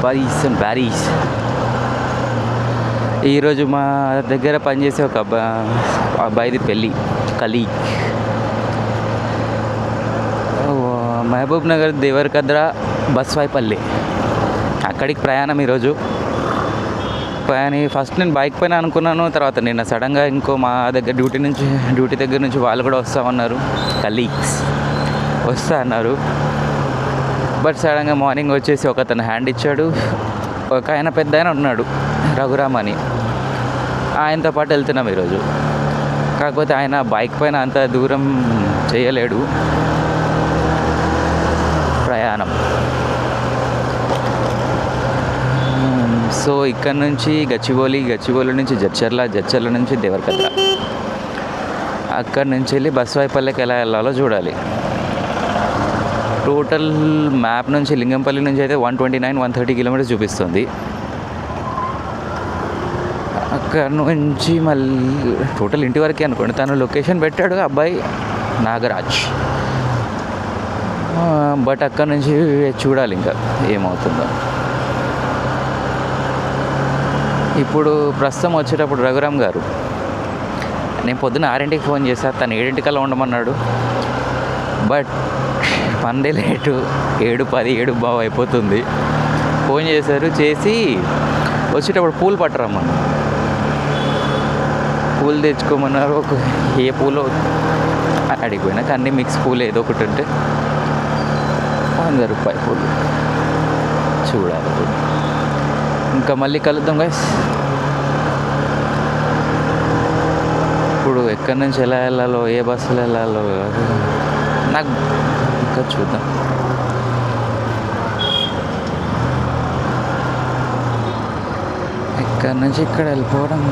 బరీస్ and బ్యారీస్. ఈరోజు మా దగ్గర పనిచేసే ఒక అబ్బాయిది పెళ్ళి, కలీగ్. మహబూబ్ నగర్ దేవరకద్ర బస్వాయిపల్లి, అక్కడికి ప్రయాణం ఈరోజు. ఫస్ట్ నేను బైక్ పైన అనుకున్నాను, తర్వాత నిన్న సడన్గా ఇంకో మా దగ్గర డ్యూటీ దగ్గర నుంచి వాళ్ళు కూడా వస్తామన్నారు, కలీగ్స్ వస్తా అన్నారు. బట్ సడన్గా మార్నింగ్ వచ్చేసి ఒక అతను హ్యాండ్ ఇచ్చాడు. ఒక ఆయన పెద్ద ఆయన ఉన్నాడు, రఘురామ్ అని, ఆయనతో పాటు వెళ్తున్నాం ఈరోజు. కాకపోతే ఆయన బైక్ పైన అంత దూరం చేయలేడు ప్రయాణం. సో ఇక్కడ నుంచి గచ్చిబౌలి నుంచి జడ్చర్ల నుంచి దేవరకద్ర, అక్కడి నుంచి వెళ్ళి బస్వాయిపల్లికి ఎలా వెళ్ళాలో చూడాలి. టోటల్ మ్యాప్ నుంచి లింగంపల్లి నుంచి అయితే 129-130 కిలోమీటర్స్ చూపిస్తుంది. అక్కడ నుంచి మళ్ళీ టోటల్ ఇంటి వరకే అనుకోండి. తను లొకేషన్ పెట్టాడు అబ్బాయి నాగరాజ్. బట్ అక్కడ నుంచి చూడాలి ఇంకా ఏమవుతుందో. ఇప్పుడు ప్రస్తుతం వచ్చేటప్పుడు రఘురామ్ గారు, నేను పొద్దున్న 6ంటికి ఫోన్ చేశాను, తను 7ంటికల్లా ఉండమన్నాడు. బట్ మందే లేటు, 7:10 7:15 అయిపోతుంది. ఫోన్ చేశారు, చేసి వచ్చేటప్పుడు పూలు పట్టరమ్మన్నారు. పూలు తెచ్చుకోమన్నారు. ఏ పూలో అడిగిపోయినాక అన్ని మిక్స్ పూలు ఏదో ఒకటి ఉంటే 100 రూపాయల పూలు చూడాలి. ఇంకా మళ్ళీ కలుద్దాం గైస్. ఇప్పుడు ఎక్కడి నుంచి ఎలా వెళ్ళాలో, ఏ బస్సులో వెళ్ళాలో నాకు ఇంకా చూద్దాం. ఇక్కడ నుంచి ఇక్కడ వెళ్ళిపోవడం.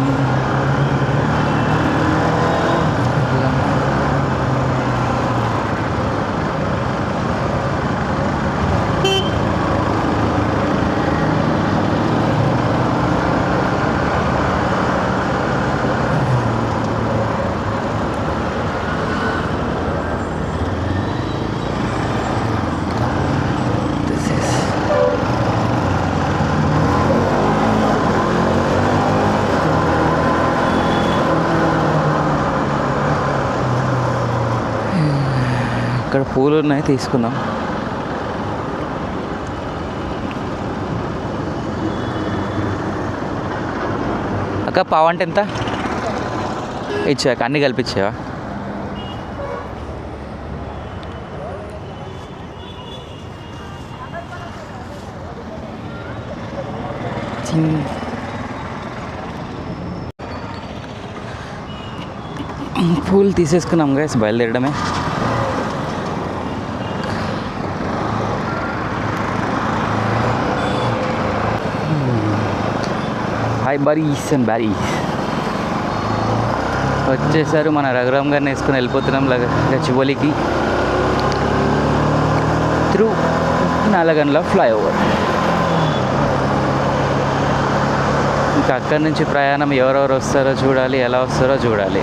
ఇక్కడ పూలు ఉన్నాయి, తీసుకుందాం. అక్క పావంటే ఎంత ఇచ్చాక అన్నీ కల్పించావా? పూలు తీసేసుకున్నాం గైస్, బయలుదేరడమే. హాయ్ బరీస్ అండ్ బ్యారీస్ వచ్చేసారు. మన రఘురామ్ గారిని వేసుకొని వెళ్ళిపోతున్నాం గచ్చిబౌలికి త్రూ నల్లగండ్ల ఫ్లైఓవర్. ఇంకా అక్కడి నుంచి ప్రయాణం ఎవరెవరు వస్తారో చూడాలి, ఎలా వస్తారో చూడాలి.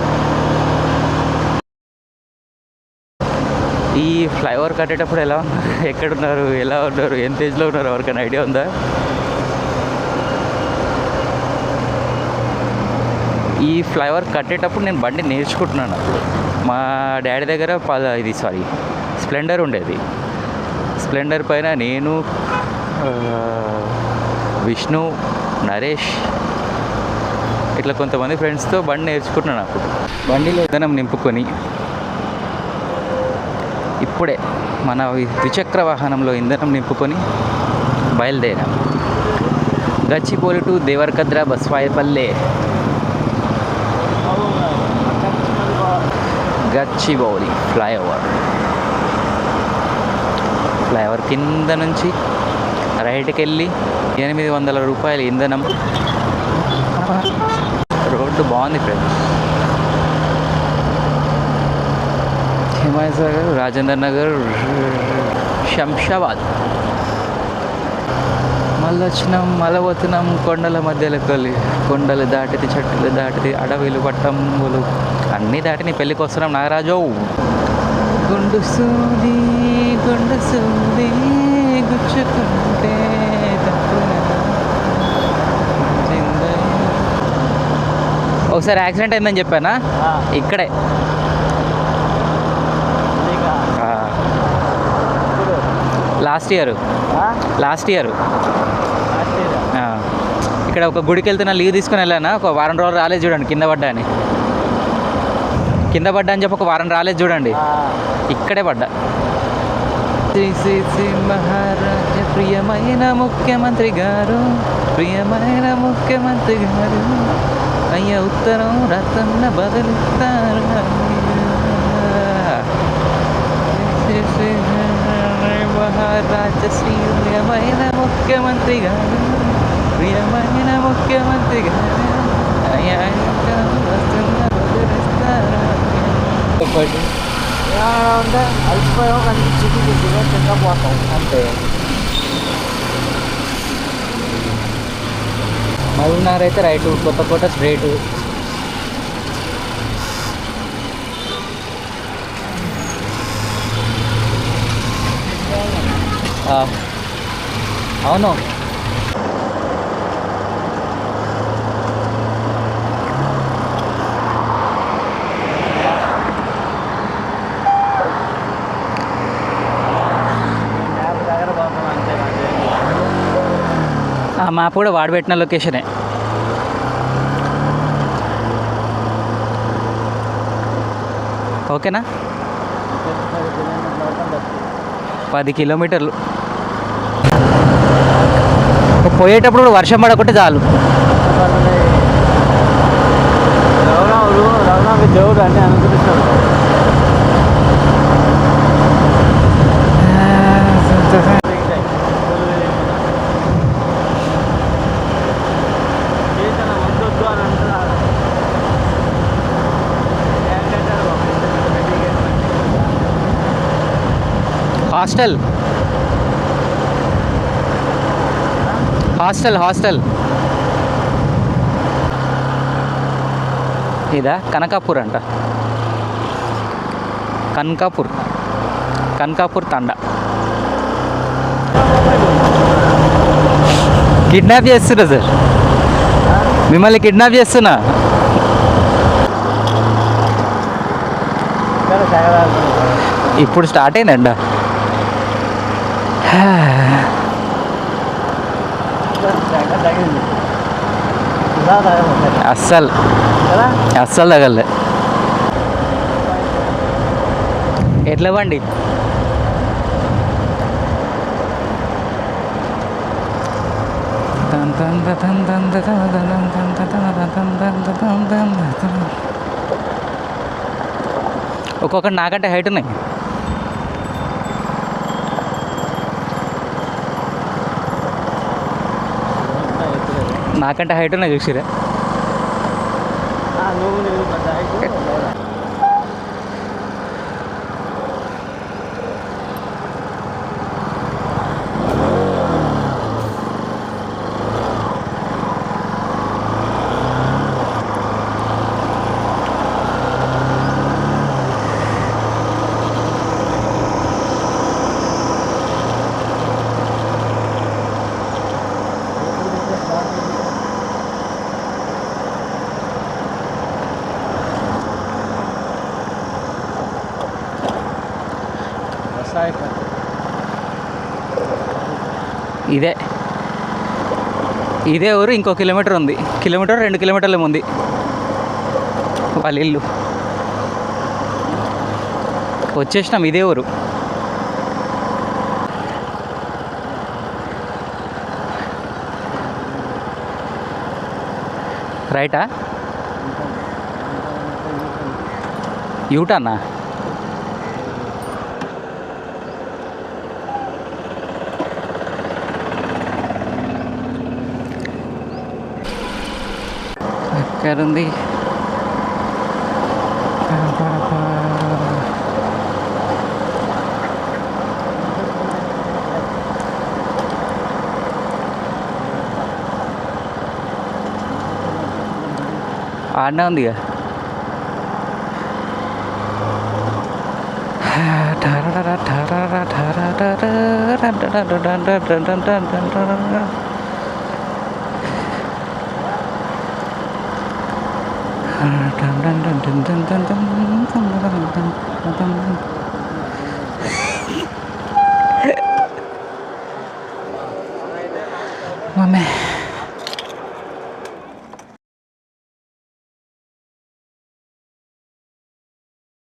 ఈ ఫ్లైఓవర్ కట్టేటప్పుడు ఎక్కడున్నారు, ఎలా ఉన్నారు, ఎంత ఏజ్లో ఉన్నారు, ఎవరికైనా ఐడియా ఉందా? ఈ ఫ్లైఓవర్ కట్టేటప్పుడు నేను బండి నేర్చుకుంటున్నాను. అప్పుడు మా డాడీ దగ్గర స్ప్లెండర్ ఉండేది. స్ప్లెండర్ పైన నేను, విష్ణు, నరేష్ ఇట్లా కొంతమంది ఫ్రెండ్స్తో బండి నేర్చుకుంటున్నాను. అప్పుడు బండిలో ఇంధనం నింపుకొని ఇప్పుడే మన ద్విచక్ర వాహనంలో ఇంధనం నింపుకొని బయలుదేరాం. గచ్చిబౌలి టు దేవరకద్ర బస్వాయిపల్లె. గచ్చిబౌలి ఫ్లైఓవర్ కింద నుంచి రైట్కి వెళ్ళి 800 రూపాయలు ఇంధనం. రోడ్డు బాగుంది ఫ్రెండ్స్. హిమాయత్ సాగర్, రాజేంద్ర నగర్, శంషాబాద్. మళ్ళీ వచ్చినాం, మళ్ళీ పోతున్నాం కొండల మధ్యలోకి వెళ్ళి. కొండలు దాటితే, చెట్లు దాటితే, అడవిలు, పట్టములు అన్నీ దాటి నీ పెళ్ళికి వస్తున్నాం నాగరాజు. గుండు సూది గుచ్చుకుంటే తప్పు ఒకసారి యాక్సిడెంట్ అయిందని చెప్పానా, ఇక్కడే. లాస్ట్ ఇయర్ ఇక్కడ ఒక గుడికి వెళ్తున్నా, లీవ్ తీసుకుని వెళ్ళానా, ఒక వారం రోజులు రాలేదు చూడండి, కింద పడ్డా అని చెప్పి ఒక వారం రాలేదు చూడండి, ఇక్కడే పడ్డా. శ్రీ మహారాజ ప్రియమైన ముఖ్యమంత్రి గారు అయ్య ఉత్తరం రతన్న బదులుతారు. మహారాజ శ్రీ ప్రియమైన ముఖ్యమంత్రి గారు అలసిపోయావు కనిపించింది, తినకపోతాం అంతే. మహబూబ్నగర్ అయితే రైటు, కొత్తకోట స్ట్రైటు. అవును, ఆ మ్యాప్ కూడా వాడు పెట్టిన లొకేషనే. ఓకేనా, 10 కిలోమీటర్లు. పోయేటప్పుడు కూడా వర్షం పడకుంటే చాలు. రఘునాథ్ దేవుడు అన్నీ అనుగ్రహిస్తాడు. హాస్టల్ ఇదా కనకాపూర్ అంట, కనకాపూర్ తండా. కిడ్నాప్ చేస్తున్నా సార్, మిమ్మల్ని కిడ్నాప్ చేస్తున్నా. ఇప్పుడు స్టార్ట్ అయిందంట. అస్సలు తగలే. ఎట్లా బండి ఒక్కొక్కటి నాకంటే హైట్ ఉన్నాయి. నాకంటే హైట్ ఉన్నాయి చూసిరా. ఇదే ఊరు, ఇంకో కిలోమీటర్ ఉంది, 2 కిలోమీటర్లు ఉంది వాళ్ళ ఇల్లు. వచ్చేసినాం, ఇదే ఊరు. రైటా, యూటర్నా? ఎక్కడుంది? ఆడనే ఉందిగా. మమ్మీ